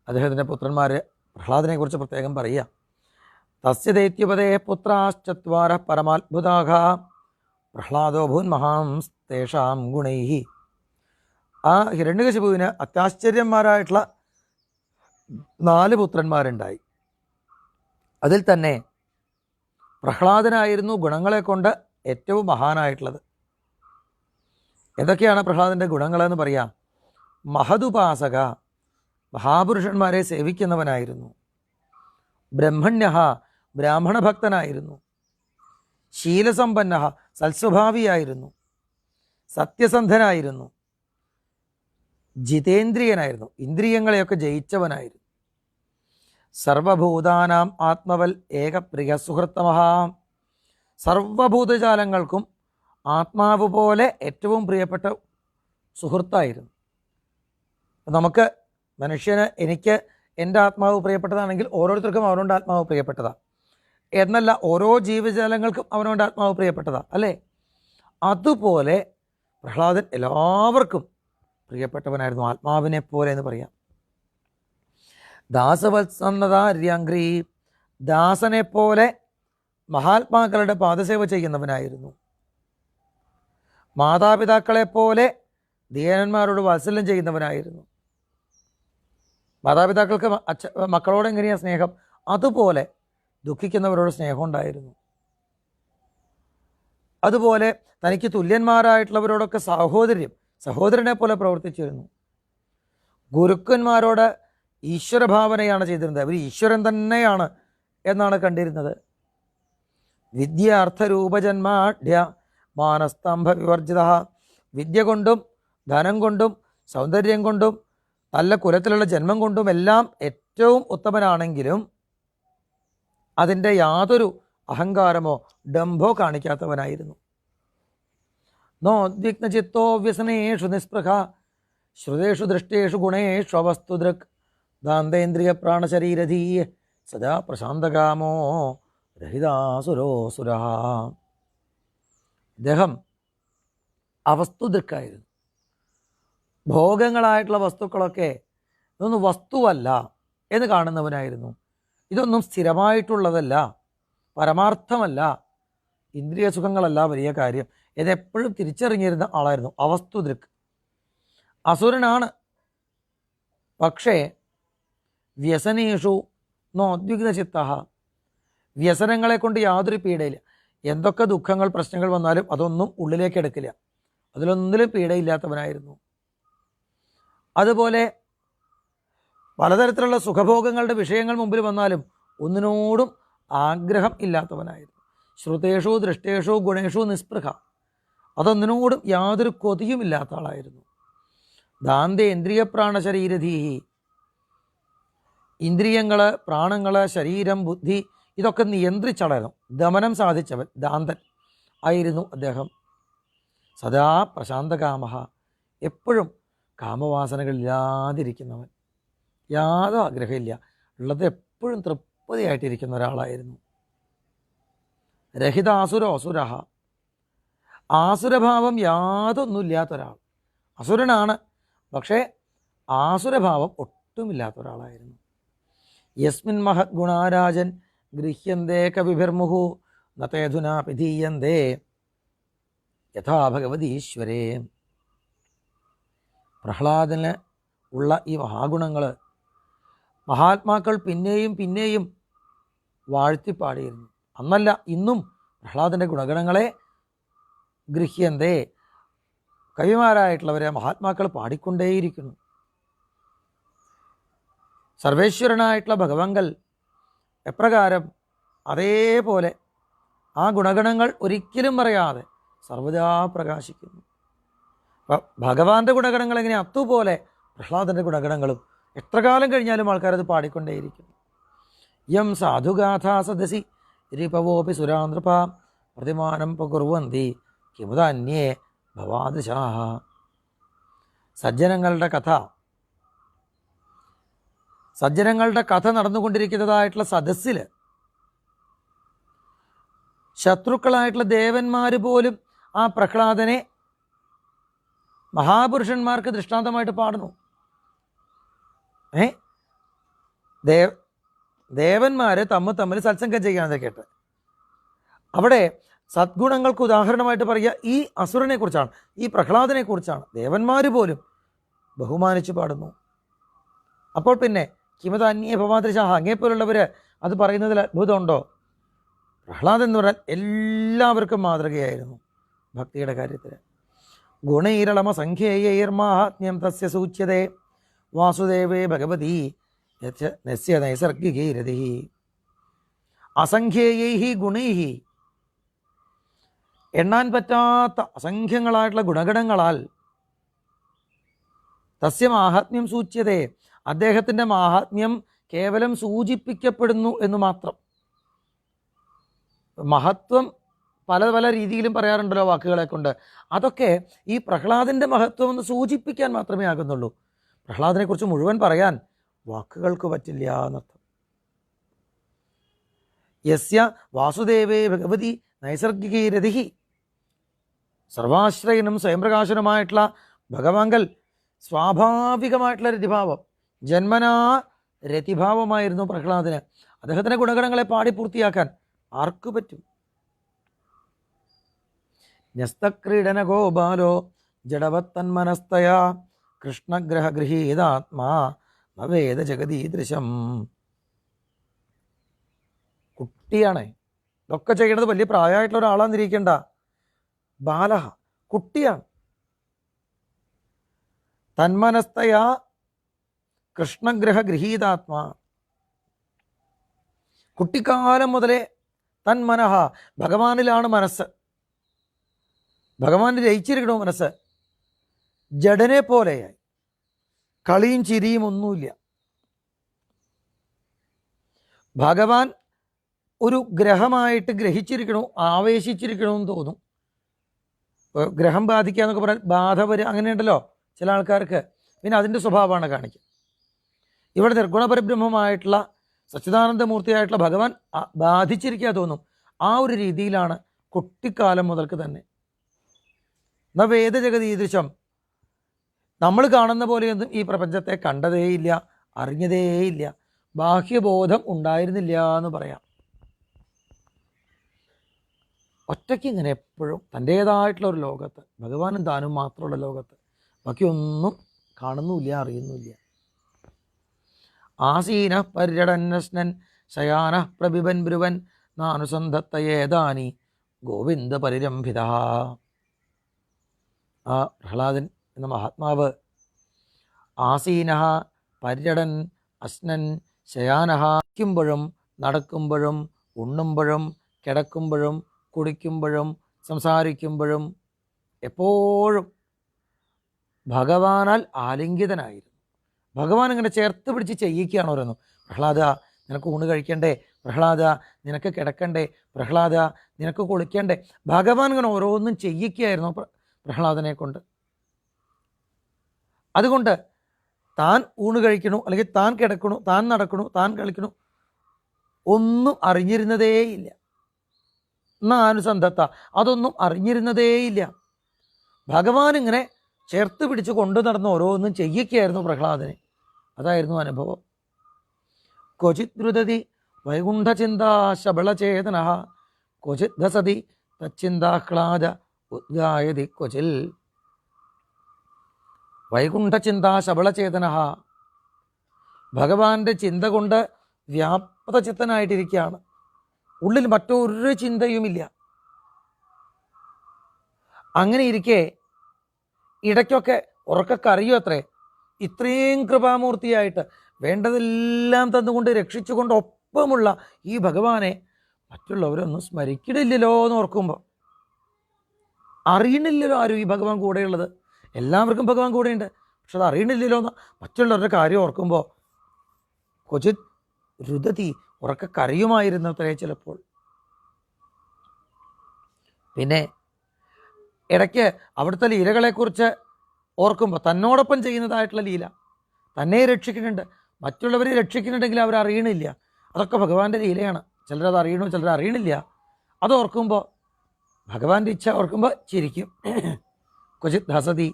അദ്ദേഹത്തിൻ്റെ പുത്രന്മാർ പ്രഹ്ലാദനെ കുറിച്ച് പ്രത്യേകം പറയുക. തസ്യ ദൈത്യപതേ പുത്രാശ്ചത്വാര പരമാത്ഭുതാഹ പ്രഹ്ലാദോ ഭൂന്മഹാംസ്തേഷാം ഗുണൈഹി. ആ ഹിരണ്യകശിപുവിന് അത്യാശ്ചര്യന്മാരായിട്ടുള്ള 4 പുത്രന്മാരുണ്ടായി. അതിൽ തന്നെ പ്രഹ്ലാദനായിരുന്നു ഗുണങ്ങളെ കൊണ്ട് ഏറ്റവും മഹാനായിട്ടുള്ളത്. എന്തൊക്കെയാണ് പ്രഹ്ലാദൻ്റെ ഗുണങ്ങളെന്ന് പറയാം. മഹതുപാസക, മഹാപുരുഷന്മാരെ സേവിക്കുന്നവനായിരുന്നു. ബ്രഹ്മണ്യ, ബ്രാഹ്മണഭക്തനായിരുന്നു. ശീലസമ്പന്ന, സൽസ്വഭാവിയായിരുന്നു. സത്യസന്ധനായിരുന്നു. ജിതേന്ദ്രിയനായിരുന്നു, ഇന്ദ്രിയങ്ങളെയൊക്കെ ജയിച്ചവനായിരുന്നു. സർവഭൂതാനാം ആത്മവൽ ഏകപ്രിയ സുഹൃത്തമഹ, സർവഭൂതജാലങ്ങൾക്കും ആത്മാവ് പോലെ ഏറ്റവും പ്രിയപ്പെട്ട സുഹൃത്തായിരുന്നു. നമുക്ക് മനുഷ്യന്, എനിക്ക് എൻ്റെ ആത്മാവ് പ്രിയപ്പെട്ടതാണെങ്കിൽ ഓരോരുത്തർക്കും അവനോട് ആത്മാവ് പ്രിയപ്പെട്ടതാണ് എന്നല്ല, ഓരോ ജീവജാലങ്ങൾക്കും അവനോട് ആത്മാവ് പ്രിയപ്പെട്ടതാണ് അല്ലേ? അതുപോലെ പ്രഹ്ലാദൻ എല്ലാവർക്കും പ്രിയപ്പെട്ടവനായിരുന്നു, ആത്മാവിനെ പോലെ എന്ന് പറയാം. ദാസവത്സന്നതാര്യാംഗ്രി, ദാസനെ പോലെ മഹാത്മാക്കളുടെ പാദസേവ ചെയ്യുന്നവനായിരുന്നു. മാതാപിതാക്കളെപ്പോലെ ദീനന്മാരോട് വാത്സല്യം ചെയ്യുന്നവനായിരുന്നു. മാതാപിതാക്കൾക്ക് മക്കളോട് എങ്ങനെയാണ് സ്നേഹം, അതുപോലെ ദുഃഖിക്കുന്നവരോട് സ്നേഹം ഉണ്ടായിരുന്നു. അതുപോലെ തനിക്ക് തുല്യന്മാരായിട്ടുള്ളവരോടൊക്കെ സഹോദരനെ പോലെ പ്രവർത്തിച്ചിരുന്നു. ഗുരുക്കന്മാരോട് ഈശ്വരഭാവനയാണ് ചെയ്തിരുന്നത്. അവർ ഈശ്വരൻ തന്നെയാണ് എന്നാണ് കണ്ടിരുന്നത്. വിദ്യാർത്ഥരൂപജന്മാഢ്യ മാനസ്തംഭ വിവർജിത, വിദ്യ കൊണ്ടും ധനം കൊണ്ടും സൗന്ദര്യം കൊണ്ടും നല്ല കുലത്തിലുള്ള ജന്മം കൊണ്ടും എല്ലാം ഏറ്റവും ഉത്തമനാണെങ്കിലും അതിൻ്റെ യാതൊരു അഹങ്കാരമോ ഡംഭോ കാണിക്കാത്തവനായിരുന്നു. നോദ്വിഗ്നചിത്തോ വ്യസനേഷു നിസ്പൃഹ ശ്രുതേഷു ദൃഷ്ടേഷു ഗുണേഷു അവസ്തുദൃക് ദാന്തേന്ദ്രിയ പ്രാണശരീരധീ സദാ പ്രശാന്തകാമോ രഹിതാസുരോസുര. ഇദ്ദേഹം അവസ്തുദൃക്കായിരുന്നു. ഭോഗങ്ങളായിട്ടുള്ള വസ്തുക്കളൊക്കെ ഇതൊന്നും വസ്തുവല്ല എന്ന് കാണുന്നവനായിരുന്നു. ഇതൊന്നും സ്ഥിരമായിട്ടുള്ളതല്ല, പരമാർത്ഥമല്ല, ഇന്ദ്രിയ സുഖങ്ങളല്ല വലിയ കാര്യം ഇതെപ്പോഴും തിരിച്ചറിഞ്ഞിരുന്ന ആളായിരുന്നു. അവസ്തുദൃക്. അസുരനാണ്, പക്ഷേ വ്യസനേഷു നോദ്വിഗ്ന ചിത്ത, വ്യസനങ്ങളെ കൊണ്ട് യാതൊരു പീഡയില്ല. എന്തൊക്കെ ദുഃഖങ്ങൾ പ്രശ്നങ്ങൾ വന്നാലും അതൊന്നും ഉള്ളിലേക്ക് എടുക്കില്ല, അതിലൊന്നിലും പീഡയില്ലാത്തവനായിരുന്നു. അതുപോലെ പലതരത്തിലുള്ള സുഖഭോഗങ്ങളുടെ വിഷയങ്ങൾ മുമ്പിൽ വന്നാലും ഒന്നിനോടും ആഗ്രഹം ഇല്ലാത്തവനായിരുന്നു. ശ്രുതേഷു ദൃഷ്ടേഷു ഗുണേഷു നിസ്പൃഹ, അതൊന്നിനോടും യാതൊരു കൊതിയും ഇല്ലാത്ത ആളായിരുന്നു. ദാന്തേ ഇന്ദ്രിയ പ്രാണശരീരധീഹി, ഇന്ദ്രിയങ്ങൾ, പ്രാണങ്ങൾ, ശരീരം, ബുദ്ധി ഇതൊക്കെ നിയന്ത്രിച്ചളയണം, ദമനം സാധിച്ചവൻ ദാന്തൻ ആയിരുന്നു അദ്ദേഹം. സദാ പ്രശാന്തകാമഹ, എപ്പോഴും കാമവാസനകളില്ലാതിരിക്കുന്നവൻ, യാതൊരു ആഗ്രഹമില്ല, ഉള്ളത് എപ്പോഴും തൃപ്തിയായിട്ടിരിക്കുന്ന ഒരാളായിരുന്നു. രഹിതാസുരോ അസുരഹ, ആസുരഭാവം യാതൊന്നുമില്ലാത്ത ഒരാൾ. അസുരനാണ്, പക്ഷേ ആസുരഭാവം ഒട്ടുമില്ലാത്ത ഒരാളായിരുന്നു. യസ്മിൻ മഹത് ഗുണാരാജൻ ഗൃഹ്യന്തേ കവിഭിർമുഹു നതേധുനാ പിധീയന്തേ യഥാ ഭഗവതീശ്വരേ. പ്രഹ്ലാദന് ഉള്ള ഈ മഹാഗുണങ്ങൾ മഹാത്മാക്കൾ പിന്നെയും പിന്നെയും വാഴ്ത്തിപ്പാടിയിരുന്നു. അന്നല്ല, ഇന്നും പ്രഹ്ലാദൻ്റെ ഗുണഗണങ്ങളെ ഗൃഹ്യന്തേ, കവിമാരായിട്ടുള്ളവരെ മഹാത്മാക്കൾ പാടിക്കൊണ്ടേയിരിക്കുന്നു. സർവേശ്വരനായിട്ടുള്ള ഭഗവങ്കൽ എപ്രകാരം അതേപോലെ ആ ഗുണഗണങ്ങൾ ഒരിക്കലും പറയാതെ സർവദാ പ്രകാശിക്കുന്നു. ഭഗവാന്റെ ഗുണഗണങ്ങൾ എങ്ങനെ, അതുപോലെ പ്രഹ്ലാദൻ്റെ ഗുണഗണങ്ങളും എത്ര കാലം കഴിഞ്ഞാലും ആൾക്കാരത് പാടിക്കൊണ്ടേയിരിക്കുന്നു. യം സാധുഗാഥാ സദസി രിപവോപി സുരാനൃപ പ്രതിമാനം പകുർവന്തി കിമുദാന്യേ ഭവാദൃശാഹ. സജ്ജനങ്ങളുടെ കഥ സജ്ജനങ്ങളുടെ കഥ നടന്നുകൊണ്ടിരിക്കുന്നതായിട്ടുള്ള സദസ്സിൽ ശത്രുക്കളായിട്ടുള്ള ദേവന്മാർ പോലും ആ പ്രഹ്ലാദനെ മഹാപുരുഷന്മാർക്ക് ദൃഷ്ടാന്തമായിട്ട് പാടുന്നു. ദേവന്മാർ തമ്മിൽ സത്സംഗം ചെയ്യാന്നൊക്കെ കേട്ട് അവിടെ സദ്ഗുണങ്ങൾക്ക് ഉദാഹരണമായിട്ട് പറയുക ഈ അസുരനെ കുറിച്ചാണ്, ഈ പ്രഹ്ലാദനെ കുറിച്ചാണ്. ദേവന്മാർ പോലും ബഹുമാനിച്ച് പാടുന്നു. അപ്പോൾ പിന്നെ കിമത അന്യ ഭവാദ്രിശാഹ, അങ്ങേപ്പോലുള്ളവർ അത് പറയുന്നതിൽ അത്ഭുതമുണ്ടോ? പ്രഹ്ലാദൻ എന്ന് പറഞ്ഞാൽ എല്ലാവർക്കും മാതൃകയായിരുന്നു ഭക്തിയുടെ കാര്യത്തിൽ. ഗുണൈരളമ സംഖ്യൈർമാഹാത്മ്യം തസ്യ സൂച്യതേ വാസുദേവേ ഭഗവതി നസ്യ നൈസർഗികൈരതി. അസംഖ്യേയൈ ഗുണൈഹി, എണ്ണാൻ പറ്റാത്ത അസംഖ്യങ്ങളായിട്ടുള്ള ഗുണഗണങ്ങളാൽ തസ്യ മാഹാത്മ്യം സൂച്യതേ, അദ്ദേഹത്തിൻ്റെ മാഹാത്മ്യം കേവലം സൂചിപ്പിക്കപ്പെടുന്നു എന്ന് മാത്രം. മഹത്വം പല പല രീതിയിലും പറയാറുണ്ടല്ലോ വാക്കുകളെ കൊണ്ട്. അതൊക്കെ ഈ പ്രഹ്ലാദൻ്റെ മഹത്വം എന്ന് സൂചിപ്പിക്കാൻ മാത്രമേ ആകുന്നുള്ളൂ. പ്രഹ്ലാദനെക്കുറിച്ച് മുഴുവൻ പറയാൻ വാക്കുകൾക്ക് പറ്റില്ല എന്നർത്ഥം. യസ്യ വാസുദേവേ ഭഗവതി നൈസർഗികൈരതി, സർവാശ്രയനും സ്വയംപ്രകാശനുമായിട്ടുള്ള ഭഗവാങ്കൽ സ്വാഭാവികമായിട്ടുള്ള രതിഭാവം, ജന്മനാ രതിഭാവമായിരുന്നു പ്രഹ്ലാദന്. അദ്ദേഹത്തിൻ്റെ ഗുണഗണങ്ങളെ പാടി പൂർത്തിയാക്കാൻ ആർക്കു പറ്റും? ന്യസ്തക്രീഡന ഗോപാലോ ജഡവത്തന്മനസ്തയാ കൃഷ്ണഗ്രഹഗൃഹീതാത്മാ നവേദ ജഗതീദൃശം. കുട്ടിയാണ് ഇതൊക്കെ ചെയ്യണത്. വലിയ പ്രായമായിട്ടുള്ള ഒരാളാന്നിരിക്കണ്ട, ബാലഹ, കുട്ടിയാണ്. തന്മനസ്തയാ കൃഷ്ണഗ്രഹഗൃഹീതാത്മാ, കുട്ടിക്കാലം മുതലേ തന്മനഹ, ഭഗവാനിലാണ് മനസ്സ്, ഭഗവാൻ ലയിച്ചിരിക്കണോ മനസ്സ്. ജഡനെ പോലെയായി, കളിയും ചിരിയും ഒന്നുമില്ല. ഭഗവാൻ ഒരു ഗ്രഹമായിട്ട് ഗ്രഹിച്ചിരിക്കണോ, ആവേശിച്ചിരിക്കണമെന്ന് തോന്നും. ഗ്രഹം ബാധിക്കുക എന്നൊക്കെ പറഞ്ഞാൽ ബാധ വരിക, അങ്ങനെയുണ്ടല്ലോ ചില ആൾക്കാർക്ക്. പിന്നെ അതിൻ്റെ സ്വഭാവമാണ് കാണിക്കുക. ഇവിടെ നിർഗുണപരബ്രഹ്മമായിട്ടുള്ള സച്ചിദാനന്ദമൂർത്തിയായിട്ടുള്ള ഭഗവാൻ ബാധിച്ചിരിക്കുക തോന്നും. ആ ഒരു രീതിയിലാണ് കുട്ടിക്കാലം മുതൽക്ക് തന്നെ. ന വേദജഗതീദൃശം, നമ്മൾ കാണുന്ന പോലെയൊന്നും ഈ പ്രപഞ്ചത്തെ കണ്ടതേയില്ല, അറിഞ്ഞതേയില്ല, ബാഹ്യബോധം ഉണ്ടായിരുന്നില്ല എന്ന് പറയാം. ഒറ്റയ്ക്ക് ഇങ്ങനെ എപ്പോഴും തൻ്റേതായിട്ടുള്ള ഒരു ലോകത്ത്, ഭഗവാനും താനും മാത്രമുള്ള ലോകത്ത്, ബാക്കിയൊന്നും കാണുന്നുമില്ല, അറിയുന്നുമില്ല. ആസീന പര്യടന്നസ്നൻ ശയാന പ്രഭിബൻ ബ്രുവൻ നാനുസന്ധത്തയേതാനി ഗോവിന്ദ പരിരംഭിത. ആ പ്രഹ്ലാദൻ എന്ന മഹാത്മാവ് ആസീന പര്യടൻ അസ്നൻ ശയാനഹ, ഇരിക്കുമ്പോഴും നടക്കുമ്പോഴും ഉണ്ണുമ്പോഴും കിടക്കുമ്പോഴും കുടിക്കുമ്പോഴും സംസാരിക്കുമ്പോഴും എപ്പോഴും ഭഗവാനാൽ ആലിംഗിതനായിരുന്നു. ഭഗവാൻ ഇങ്ങനെ ചേർത്ത് പിടിച്ച് ചെയ്യിക്കുകയാണ് ഓരോന്നും. പ്രഹ്ലാദ നിനക്ക് ഊണ് കഴിക്കണ്ടേ, പ്രഹ്ലാദ നിനക്ക് കിടക്കണ്ടേ, പ്രഹ്ലാദ നിനക്ക് കുളിക്കണ്ടേ. ഭഗവാൻ ഇങ്ങനെ ഓരോന്നും ചെയ്യിക്കുകയായിരുന്നു പ്രഹ്ലാദനെ കൊണ്ട്. അതുകൊണ്ട് താൻ ഊണ് കഴിക്കണു, അല്ലെങ്കിൽ താൻ കിടക്കണു, താൻ നടക്കണു, താൻ കളിക്കണു, ഒന്നും അറിഞ്ഞിരുന്നതേയില്ല. അനുസന്ധത്ത, അതൊന്നും അറിഞ്ഞിരുന്നതേയില്ല. ഭഗവാൻ ഇങ്ങനെ ചേർത്ത് പിടിച്ച് കൊണ്ടു നടന്ന് ഓരോന്നും ചെയ്യിക്കുകയായിരുന്നു പ്രഹ്ലാദനെ. അതായിരുന്നു അനുഭവം. ക്വചിത് ദ്രുതതി വൈകുണ്ഠചിന്താ ശബളചേതന ക്വചിത് ധസതി തച്ചിന്താഹ്ലാദ ഉദ്ഗായതി ക്വചിൽ. വൈകുണ്ഠചിന്താ ശബളചേതന, ഭഗവാന്റെ ചിന്ത കൊണ്ട് വ്യാപ്തചിത്തനായിട്ടിരിക്കുകയാണ്. ഉള്ളിൽ മറ്റൊരു ചിന്തയുമില്ല. അങ്ങനെ ഇരിക്കെ ഇടയ്ക്കൊക്കെ ഉറക്കക്കറിയോ അത്രേ, ഇത്രയും കൃപാമൂർത്തിയായിട്ട് വേണ്ടതെല്ലാം തന്നുകൊണ്ട് രക്ഷിച്ചുകൊണ്ട് ഒപ്പമുള്ള ഈ ഭഗവാനെ മറ്റുള്ളവരൊന്നും സ്മരിക്കണില്ലല്ലോ എന്ന് ഓർക്കുമ്പോൾ, അറിയണില്ലല്ലോ ആരും ഈ ഭഗവാൻ കൂടെയുള്ളത്. എല്ലാവർക്കും ഭഗവാൻ കൂടെയുണ്ട്, പക്ഷെ അത് അറിയണില്ലല്ലോ എന്ന് മറ്റുള്ളവരുടെ കാര്യം ഓർക്കുമ്പോൾ ക്വചിത് രുദതി, ഉറക്കക്കറിയുമായിരുന്നു അത്രേ ചിലപ്പോൾ. പിന്നെ ഇടയ്ക്ക് അവിടുത്തെ ലീലകളെക്കുറിച്ച് ഓർക്കുമ്പോൾ, തന്നോടൊപ്പം ചെയ്യുന്നതായിട്ടുള്ള ലീല, തന്നെ രക്ഷിക്കുന്നുണ്ട്, മറ്റുള്ളവരെ രക്ഷിക്കുന്നുണ്ടെങ്കിൽ അവർ അറിയണില്ല. അതൊക്കെ ഭഗവാന്റെ ലീലയാണ്. ചിലരത് അറിയണു, ചിലർ അറിയണില്ല. അത് ഓർക്കുമ്പോൾ, ഭഗവാന്റെ ഇച്ഛ ഓർക്കുമ്പോൾ ചിരിക്കും. ക്വചിത് ഹസതി.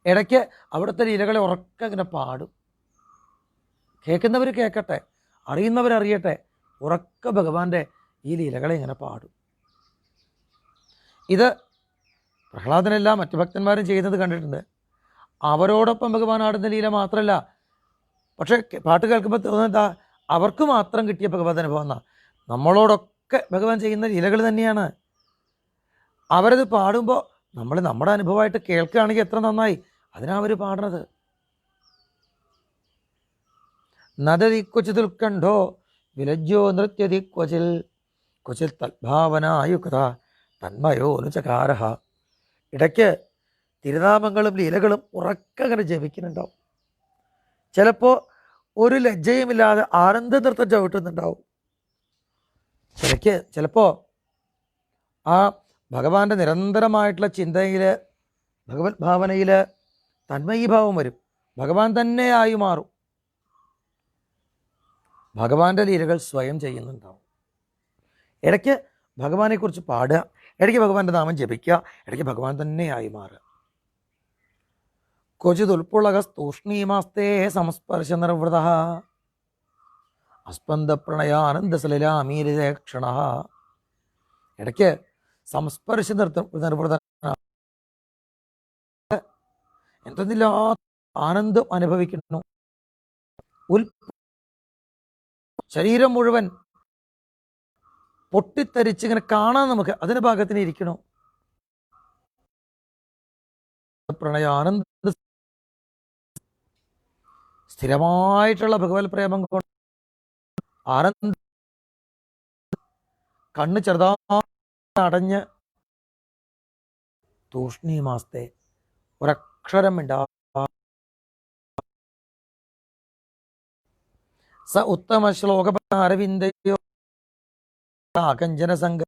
ഇടയ്ക്ക് അവിടുത്തെ ലീലകളെ ഉറക്കെ ഇങ്ങനെ പാടും. കേൾക്കുന്നവർ കേൾക്കട്ടെ, അറിയുന്നവരറിയട്ടെ. ഉറക്കെ ഭഗവാന്റെ ഈ ലീലകളെ ഇങ്ങനെ പാടും. ഇത് പ്രഹ്ലാദനെല്ലാം മറ്റു ഭക്തന്മാരും ചെയ്യുന്നത് കണ്ടിട്ടുണ്ട്. അവരോടൊപ്പം ഭഗവാൻ ആടുന്ന ലീല മാത്രമല്ല, പക്ഷേ പാട്ട് കേൾക്കുമ്പോൾ തോന്നുന്നത് അവർക്ക് മാത്രം കിട്ടിയ ഭഗവത് അനുഭവം എന്നാ. നമ്മളോടൊക്കെ ഭഗവാൻ ചെയ്യുന്ന ലീലകൾ തന്നെയാണ്. അവരത് പാടുമ്പോൾ നമ്മൾ നമ്മുടെ അനുഭവമായിട്ട് കേൾക്കുകയാണെങ്കിൽ എത്ര നന്നായി. അതിനാ അവർ പാടുന്നത്. നദതി ക്വചിത് ഉത്കണ്ഠോ വിലജ്ജോ നൃത്യതി ക്വചിൽ ക്വചിൽ തദ്ഭാവനായുക്ത തന്മയോനുചകാര. ഇടയ്ക്ക് തിരുനാമങ്ങളും ലീലകളും ഉറക്കങ്ങനെ ജപിക്കുന്നുണ്ടാവും. ചിലപ്പോൾ ഒരു ലജ്ജയുമില്ലാതെ ആനന്ദ നൃത്തം ചവിട്ടുന്നുണ്ടാവും. ചിലപ്പോൾ ആ ഭഗവാന്റെ നിരന്തരമായിട്ടുള്ള ചിന്തയിൽ, ഭഗവത് ഭാവനയിൽ തന്മയീഭാവം വരും. ഭഗവാൻ തന്നെയായി മാറും. ഭഗവാന്റെ ലീലകൾ സ്വയം ചെയ്യുന്നുണ്ടാവും. ഇടയ്ക്ക് ഭഗവാനെക്കുറിച്ച് പാടുക, ഇടയ്ക്ക് ഭഗവാന്റെ നാമം ജപിക്കുക, ഇടയ്ക്ക് ഭഗവാൻ തന്നെയായി മാറുക. ക്വചിതുൽപ്പുളകസ്തൂഷ്ണീമാസ്തേ സംസ്പർശ നിർവൃത അസ്പന്ദ പ്രണയാനന്ദസലിലാമീലിക്ഷണ. ഇടയ്ക്ക് സംസ്പർശ നിർവൃത, എന്തെന്നില്ലാത്ത ആനന്ദം അനുഭവിക്കുന്നു. ശരീരം മുഴുവൻ പൊട്ടിത്തെറിച്ച് ഇങ്ങനെ കാണാൻ നമുക്ക് അതിന് ഭാഗത്തിന് ഇരിക്കണു. പ്രണയാനന്ദ സ്ഥിരമായിട്ടുള്ള ഭഗവത് പ്രേമം കൊണ്ട് ആനന്ദ കണ്ണ് ചെറുതാ അടഞ്ഞ് തൂഷ്ണീമാസ്തേ ഒരക്ഷരം ഉണ്ടാ സ ഉത്തമ ശ്ലോക അരവിന്ദയോ കഞ്ചന സംഘ